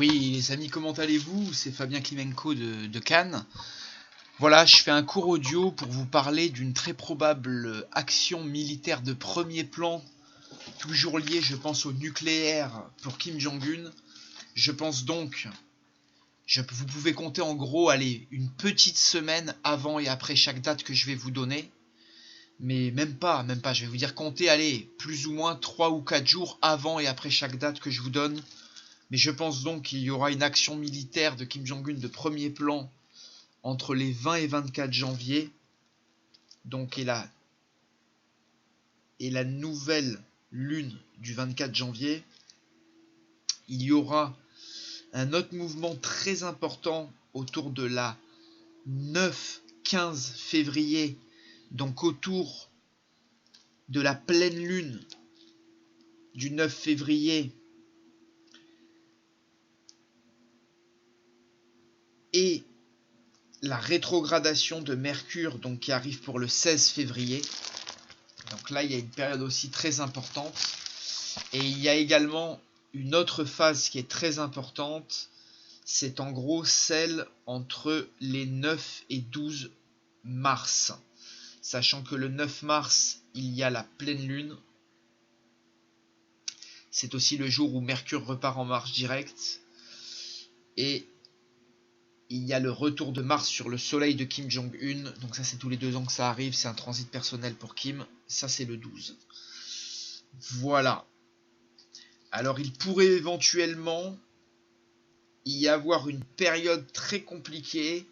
Oui les amis, comment allez-vous? C'est Fabien Klimenko de Cannes. Voilà, je fais un court audio pour vous parler d'une très probable action militaire de premier plan, toujours liée je pense au nucléaire pour Kim Jong-un. Je pense donc, vous pouvez compter en gros, allez, une petite semaine avant et après chaque date que je vais vous donner. Mais même pas, je vais vous dire compter, allez, plus ou moins 3 ou 4 jours avant et après chaque date que je vous donne. Mais je pense donc qu'il y aura une action militaire de Kim Jong-un de premier plan entre les 20 et 24 janvier. Donc et la nouvelle lune du 24 janvier. Il y aura un autre mouvement très important autour de la 9-15 février. Donc autour de la pleine lune du 9 février. Et la rétrogradation de Mercure donc qui arrive pour le 16 février. Donc là il y a une période aussi très importante. Et il y a également une autre phase qui est très importante. C'est en gros celle entre les 9 et 12 mars. Sachant que le 9 mars, il y a la pleine lune. C'est aussi le jour où Mercure repart en marche directe. Et il y a le retour de Mars sur le soleil de Kim Jong-un. Donc ça c'est tous les 2 ans que ça arrive. C'est un transit personnel pour Kim. Ça c'est le 12. Voilà. Alors il pourrait éventuellement y avoir une période très compliquée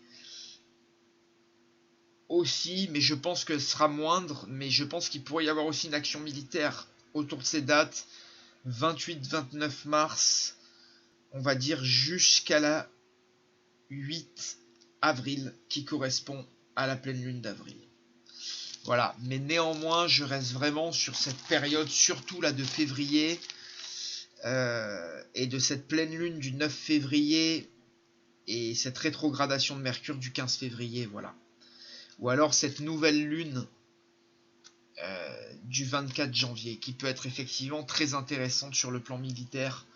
aussi. Mais je pense que ce sera moindre. Mais je pense qu'il pourrait y avoir aussi une action militaire autour de ces dates. 28-29 mars. On va dire jusqu'à la 8 avril qui correspond à la pleine lune d'avril. Voilà, mais néanmoins je reste vraiment sur cette période, surtout là de février et de cette pleine lune du 9 février et cette rétrogradation de Mercure du 15 février, voilà. Ou alors cette nouvelle lune du 24 janvier qui peut être effectivement très intéressante sur le plan militaire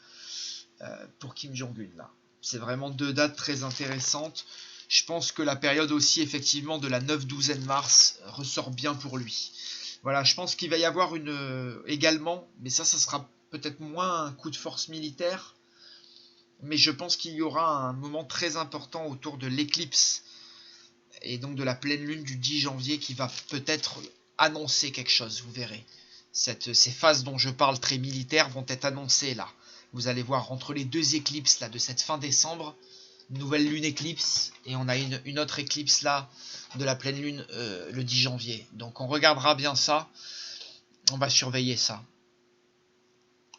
pour Kim Jong-un là. C'est vraiment 2 dates très intéressantes. Je pense que la période aussi effectivement de la 9-12 mars ressort bien pour lui. Voilà, je pense qu'il va y avoir également, mais ça sera peut-être moins un coup de force militaire, mais je pense qu'il y aura un moment très important autour de l'éclipse et donc de la pleine lune du 10 janvier qui va peut-être annoncer quelque chose, vous verrez. Ces phases dont je parle très militaires vont être annoncées là. Vous allez voir entre les 2 éclipses là de cette fin décembre, nouvelle lune éclipse, et on a une autre éclipse là de la pleine lune le 10 janvier. Donc on regardera bien ça, on va surveiller ça.